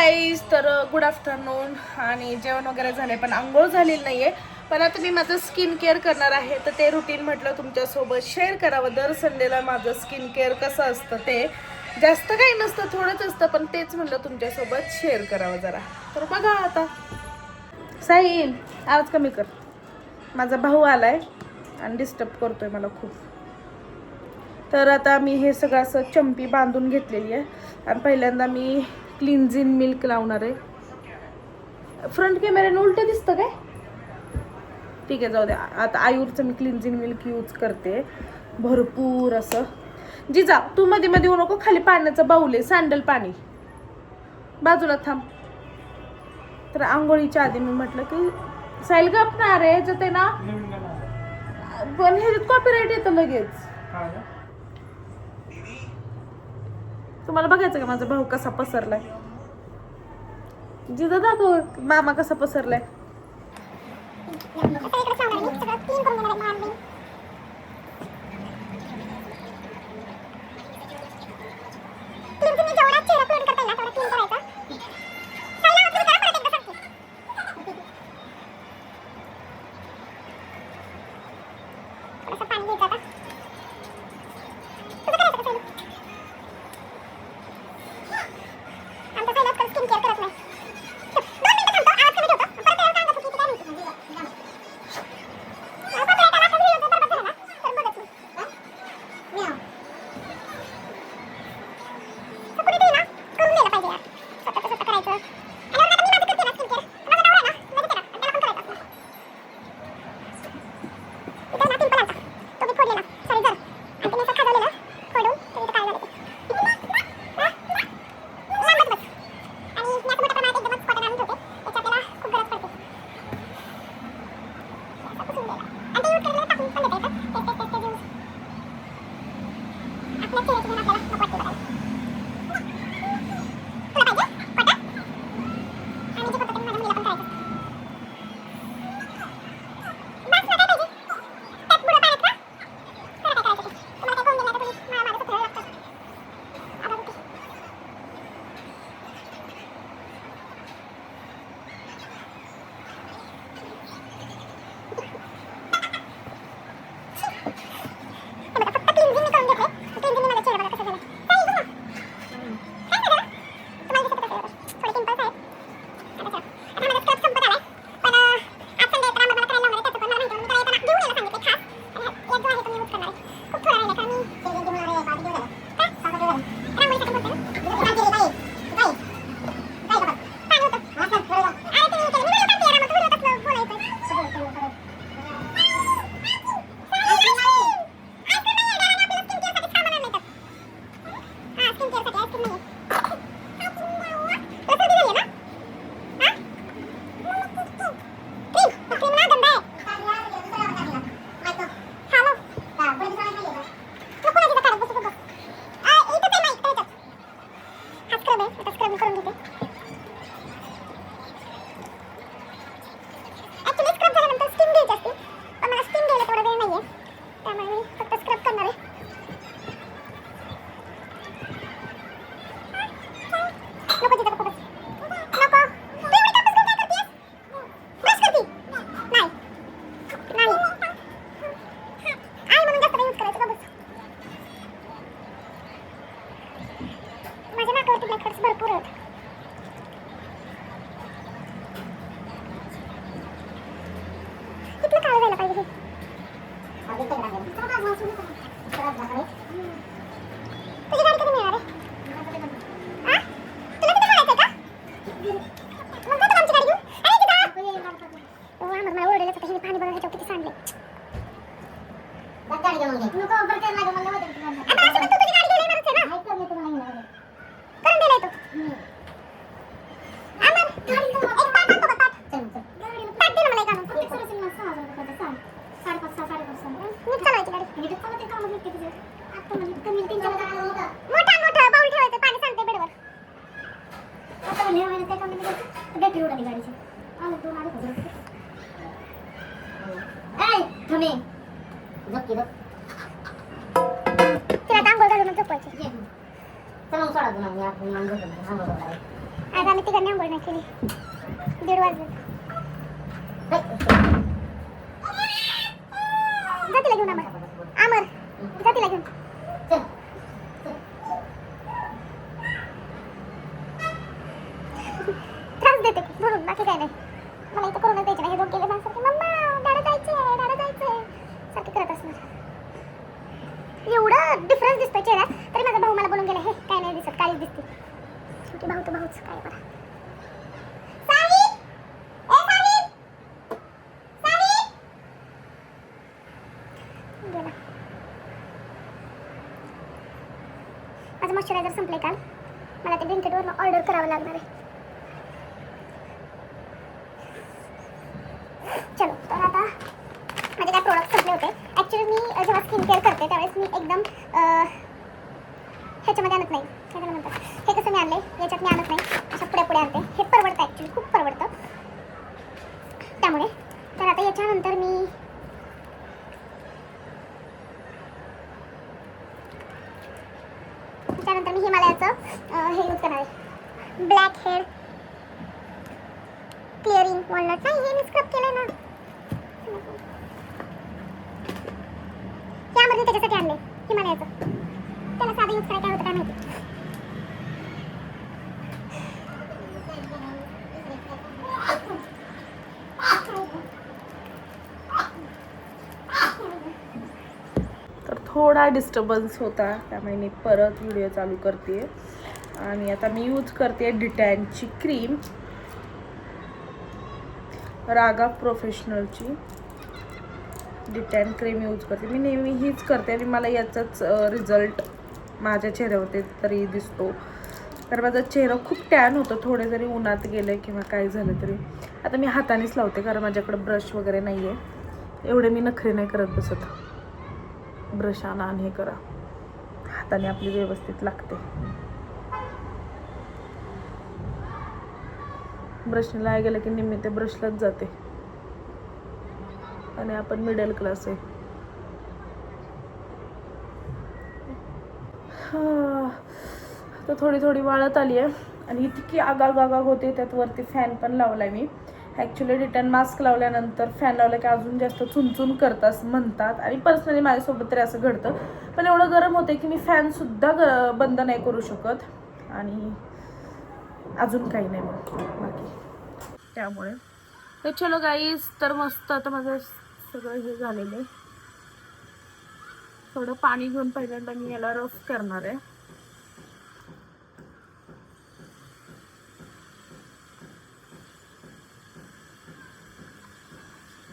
Guys, तर good afternoon. आणि जेवण वगैरे झालंय पण आंघोळ झालेली नाहीये. पण आता मी माझं स्किन केअर करणार आहे, तर ते रुटीन म्हटलं तुमच्यासोबत शेअर करावं. दर संडेला माझं स्किन केअर कसं असतं, ते जास्त काही नसतं, थोडंच असतं, पण तेच म्हटलं तुमच्यासोबत शेअर करावं जरा. तर बघा आता. साई, आवाज कमी कर. माझा भाऊ आलाय आणि डिस्टर्ब करतोय मला खूप. तर आता मी हे सगळं असं चंपी बांधून घेतलेली आहे आणि पहिल्यांदा मी क्लिन्झिंग मिल्क लावणार आहे. फ्रंट कॅमेऱ्याने उलट दिसतं काय? ठीक आहे, जाऊ द्या. आता आयुरचं मी क्लिन्झिंग मिल्क यूज करते भरपूर असं. जिजा, तू मध्ये मध्ये येऊ नको, खाली पाण्याचं बाऊल आहे, सँडल पाणी, बाजूला थांब. तर आंघोळीच्या आधी मी म्हटलं की साईल गपणार आहे याच्यात आहे ना, पण ह्याच्यात कॉपीराईट येतं लगेच. तुम्हाला बघायचं का माझा भाऊ कसा पसरलाय? जिजा दाखव मामा कसा पसरलाय. आज आम्ही तिघांनी आंघोळ नाही केली. 1:30 वाजले. जा तिला घेऊन अमर जा तिला घेऊन. त्रास देते म्हणून बाकी काय नाही. मला इथं करूनच द्यायचं नाही. हे दोन केले माझ्यासारखे मम्मा डाडा जायचंय सारखे करत असणार. एवढं डिफरन्स दिसतोय चेहऱ्यात तरी माझा भाऊ मला बोलून गेला हे काय नाही दिसत काळीच दिसते. शेवटी भाऊ तर भाऊच काय बरं. गेला. माझं मॉइश्चरायझर संपले काल. मला ते ब्लिंकिटवरून ऑर्डर करावं लागणार आहे. चलो तर आता माझे काय प्रोडक्ट संपले होते. ॲक्च्युली मी जेव्हा स्किन केअर करते त्यावेळेस मी एकदम ह्याच्यामध्ये आणत नाही. काय त्याला म्हणतात हे कसं मी आणले याच्यात मी आणत नाही. अशा पुढे आणते. हे परवडतं ॲक्च्युली खूप परवडतं. त्यामुळे तर आता याच्यानंतर मी हिमालयाचं हे यूज करणार आहे. Black head clearing walnut. नाही हे मी स्क्रब केलंय ना. त्यामध्ये त्याच्यासाठी आणले हिमालयाचं. त्याला साधं यूज करायचं होतं काय माहिती. तर थोडा डिस्टर्बन्स होता त्यामुळे मी परत व्हिडिओ चालू करते. आणि आता मी यूज करते डिटॅनची क्रीम. रागा प्रोफेशनलची डिटॅन क्रीम यूज करते. मी नेहमी हीच करते आणि मला याचाच रिझल्ट माझ्या चेहऱ्यावरती तरी दिसतो. तर माझा चेहरा खूप टॅन होतो थोडे जरी उन्हात गेले किंवा काय झालं तरी. आता मी हातानेच लावते कारण माझ्याकडे ब्रश वगैरे नाही आहे. एवढे मी नखरे नाही करत बसत. ब्रश आणा आणि हे करा. हाताने आपली व्यवस्थित लागते. ब्रशने लाय गेलं की निम्मी ते ब्रशलाच जाते. आणि आपण मिडल क्लास आहे. तर थोडी थोडी वाळत आली आहे आणि इतकी आगाग होते. त्यात वरती फॅन पण लावलाय मी. ॲक्च्युली रिटर्न मास्क लावल्यानंतर फॅन लावलं की अजून जास्त चुनचुन करतात म्हणतात आणि पर्सनली माझ्यासोबत तरी असं घडतं. पण एवढं गरम होते की मी फॅनसुद्धा बंद नाही करू शकत. आणि अजून काही नाही मग बाकी त्यामुळे. तर चलो गाईज तर मस्त आता माझं सगळं हे झालेलं आहे. थोडं पाणी घेऊन पहिल्यांदा मी याला रफ करणार आहे.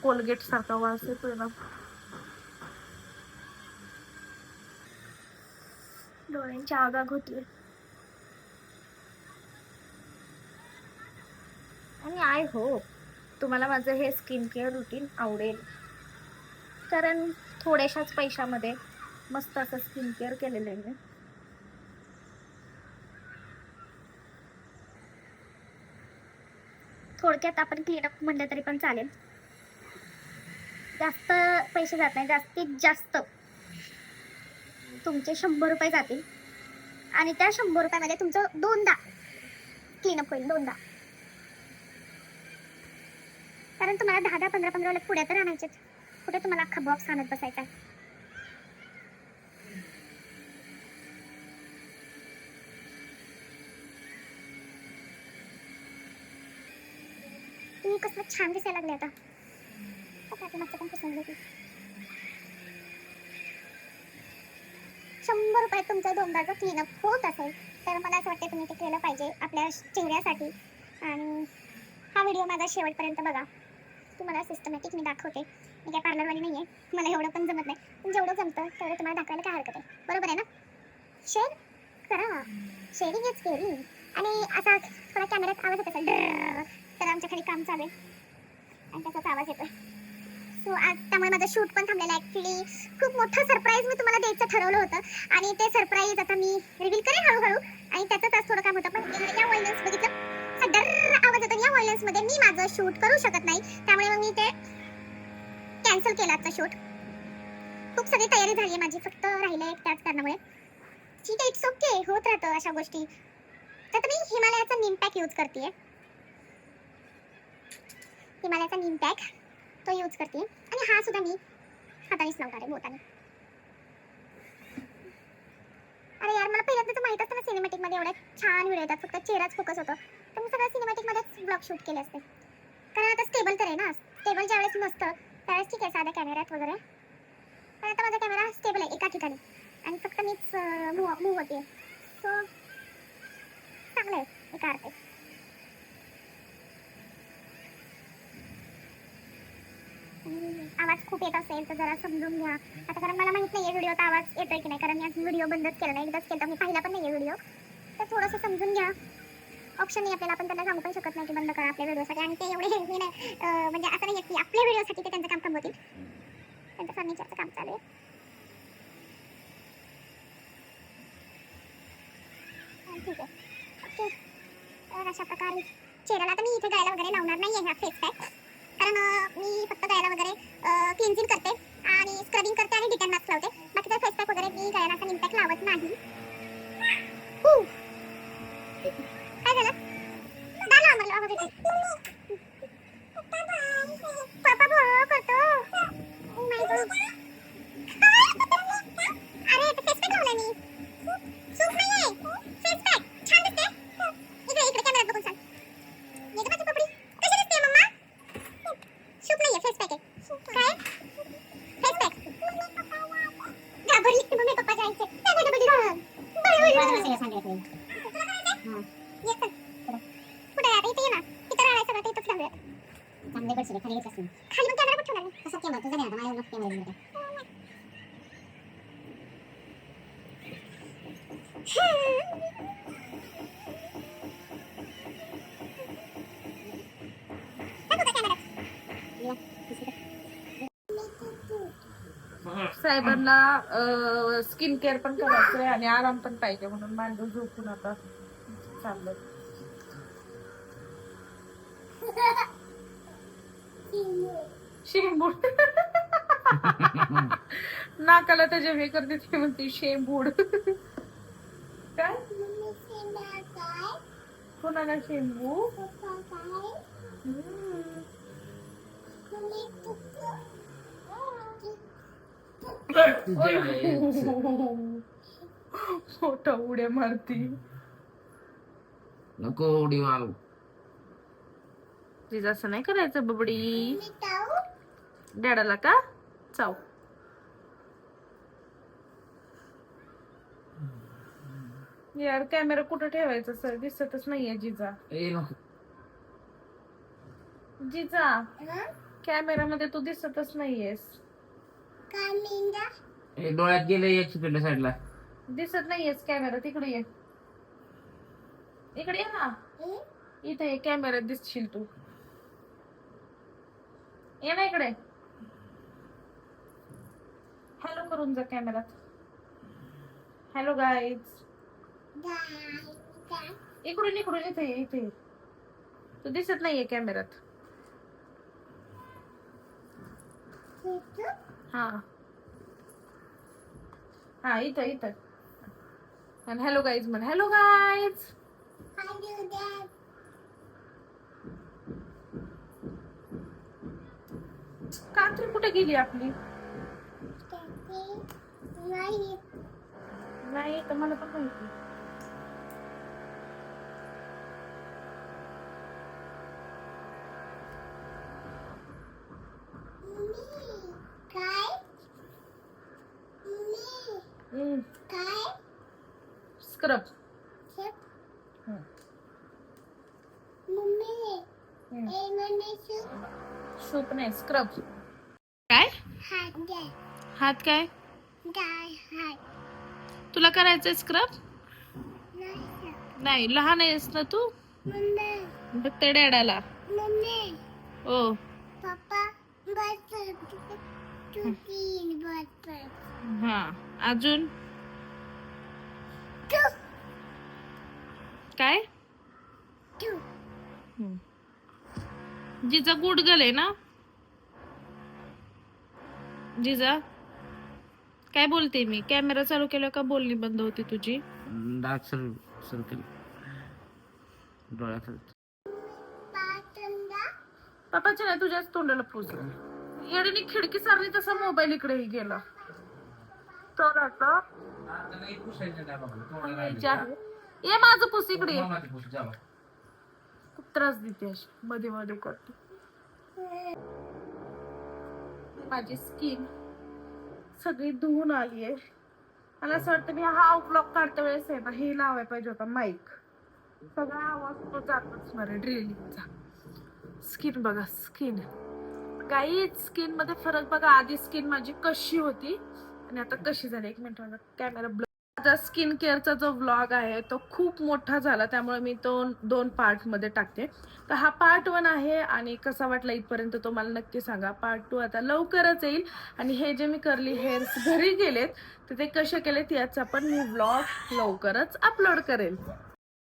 कोलगेट सारखा वास येतोय ना. डोळ्यांची आगाग होती. आणि आय होप तुम्हाला माझं हे स्किन केअर रुटीन आवडेल. कारण थोड्याशाच पैशामध्ये मस्त असं स्किन केअर केलेलं आहे. थोडक्यात आपण क्लीनअप म्हणलं तरी पण चालेल. जास्त पैसे जात नाही. जास्तीत जास्त तुमचे 100 रुपये जातील आणि त्या 100 रुपयामध्ये तुमचं 2दा क्लीनअप होईल. 2दा. कारण तुम्हाला 10-10, 15-15 पुड्या तर आणायचे. कुठे तुम्हाला अख्खा बॉक्स आणत बसायचा. तुम्ही कसं छान दिसायला लागले आता. मागचं पण पुसून घेते. 100 रुपयात तुमचं 2दाचं क्लीनअप होत असेल तर मला असं वाटतं तुम्ही ते केलं पाहिजे आपल्या चेहऱ्यासाठी. आणि हा व्हिडिओ माझा शेवटपर्यंत बघा. तुम्हाला सिस्टमॅटिक मी दाखवते. मी काय पार्लरवाली नाही आहे. मला एवढं पण जमत नाही. पण जेवढं जमतं तेवढं तुम्हाला दाखवायला काय हरकत आहे. बरोबर आहे ना. शेअर करा. Sharing is caring. आणि असा थोडा कॅमेऱ्यात आवाज येत असेल तर आमच्या खाली काम चालू आहे आणि त्याचाच आवाज येतोय. सो आज त्यामुळे माझं शूट पण थांबलेलं आहे. ॲक्च्युली खूप मोठं सरप्राईज मी तुम्हाला द्यायचं ठरवलं होतं आणि ते सरप्राईज आता मी रिव्हील करेन हळूहळू. आणि त्याचंच आज थोडं काम होतं. पण या व्हायलन्स बघितलं आवाज येतो. या व्हायलन्समध्ये मी माझं शूट करू शकत नाही. त्यामुळे मग मी ते कॅन्सल केलं आजचं शूट. खूप सगळी तयारी झाली आहे माझी. फक्त राहिलं एक त्याच कारणामुळे. ठीक आहे इट्स ओके. होत राहतं अशा गोष्टी. तर मी हिमालयाचा नीम पॅक यूज करते. हिमालयाचा नीम पॅक तो यूज करते आणि हा सुद्धा मी हातानेच लावणार आहे, बोटाने. अरे यार, मला पहिल्यांदाच माहित असतं ना सिनेमॅटिक मध्ये एवढ्या छान व्हिडिओ येतात, फक्त चेहराच फोकस होतो, तर मी सगळं सिनेमॅटिक मध्येच ब्लॉग शूट केले असते. कारण आता स्टेबल तर आहे ना, स्टेबल ज्यावेळेस नसतं त्यावेळेस ठीक आहे साध्या कॅमेऱ्यात वगैरे, पण आता माझा कॅमेरा स्टेबल आहे एका ठिकाणी आणि फक्त मीच मूव होते, सो चांगलं आहे एका अर्थे. आवाज खूप येत असेल तर जरा समजून घ्या आता, कारण मला माहित नाहीये व्हिडिओत आवाज येतोय की नाही, कारण मी आज व्हिडिओ बंदच केला नाही, एकदाच केला, मी पाहिला पण नाहीये व्हिडिओ, तर थोडंसं समजून घ्या. ऑप्शन नाही आपल्याला, आपण त्यांना सांगू पण शकत नाही की बंद करा आपल्या व्हिडिओसाठी, आणि ते एवढे हे नाही म्हणजे असं नाही की आपल्या व्हिडिओसाठी ते त्यांचं काम थांबवतील, त्यांचं फर्निचरचं काम चालू आहे. ठीक आहे, ओके. तर अशा प्रकारे चेहऱ्याला आता मी इथे गळ्याला वगैरे लावणार नाही आहे हा फेस पॅक, कारण मी फक्त गळ्याला वगैरे क्लिन्झिंग करते आणि स्क्रबिंग करते आणि डिटॅन मास्क लावते. बाकीचा फेस पॅक वगैरे मी गळ्याला असा इम्पॅक्ट लावत नाही. काय झालं? दादा आम्हाला आवाज येतोय. पापा भो करतो. Oh my God. अरे ते फेस पॅक लावलाय मी. सूप नाहीये. फेस पॅक छान दिसते. इकडे इकडे कॅमेरात बघून सांग. ये गं माझी पपडी. कशी दिसते मम्मा? सूप नाहीये, फेस पॅक आहे. काय? Face pack. घाबरली मम्मी पप्पा जायचे. कुठे आहे आता? इथे ये ना. इथं राहायचं सगळं, इथंच घालूया. चांगले बसले खाली येत असेल. खाली मग कॅमेरा कुठे ठेवणार मी? कसा कॅमेरा तुझा नाही आता, माझ्या नको कॅमेरा घेऊन. साहेबांना स्किन केअर पण करायचंय आणि आराम पण पाहिजे, म्हणून मांडून झोपून आता चाललंय. शेंबूड नाकाला त्याच्या हे करते ती म्हणते शेंबूड. काय कोणाला शेंबू? मोठा उड्या मारती. नको उडी मारू. तिचं असं नाही करायचं बबडी. डॅडाला का चाव? यार कॅमेरा कुठं ठेवायचा सर, दिसतच नाहीये जिजा. ए नको. जिजा कॅमेरा मध्ये तू दिसतच नाहीयेस. ए डोळ्यात गेले एक सेकंड साईडला. दिसत नाहीयेस कॅमेरा, तिकडे ये. इकडे ये ना, इथे ये, कॅमेऱ्यात दिसशील तू. ये ना इकडे, हॅलो करून जा कॅमेरात. Hello guys. इकडून इकडून इथे ये, इथे ये. तू दिसत नाहीये कॅमेऱ्यात. हा हा, इथं इथं. आणि हॅलो गाईज म्हण. Hello guys. कात्री कुठे गेली आपली? नाही तर मला पण माहिती. स्क्रब. सूप नाही, स्क्रब. काय हात? काय तुला करायचंय स्क्रब? नाही, लहान आहेस ना तू. बघते डॅडाला. ओ हा, अजून काय? जिजा गुड गर्ल आहे ना? जिजा काय बोलते मी? कॅमेरा चालू केला का बोलणी बंद होती तुझी? Dark circle. डोळ्यात पप्पाच्या नाही तुझ्याच तोंडाला पुसलं. येडीने खिडकी सारली तसा मोबाईल इकडेही गेला. तर आता ये माझं पुस इकडे ये. खूप त्रास देते अशी मध्ये मध्ये करते. माझी स्किन सगळी धुवून आली आहे. मला असं वाटतं मी हा ब्लॉग काढते वेळेस आहे ना हे लावायला पाहिजे होता माईक. सगळा आवाज तो जातच मारे ड्रिलिंगचा. स्किन बघा स्किन काही स्किन मध्ये फरक बघा. आधी स्किन माझी कशी होती आणि आता कशी झाली. एक मिनिट माझा कॅमेरा माझा स्किन केअरचा जो व्लॉग आहे तो खूप मोठा झाला त्यामुळे मी तो 2 पार्ट मध्ये टाकते. तर हा पार्ट 1 आहे आणि कसा वाटला इथपर्यंत तो मला नक्की सांगा. पार्ट 2 आता लवकरच येईल. आणि हे जे मी कर्ली हेअर्स घरी गेलेत तर ते कसे केलेत याचा पण मी व्लॉग लवकरच अपलोड करेल.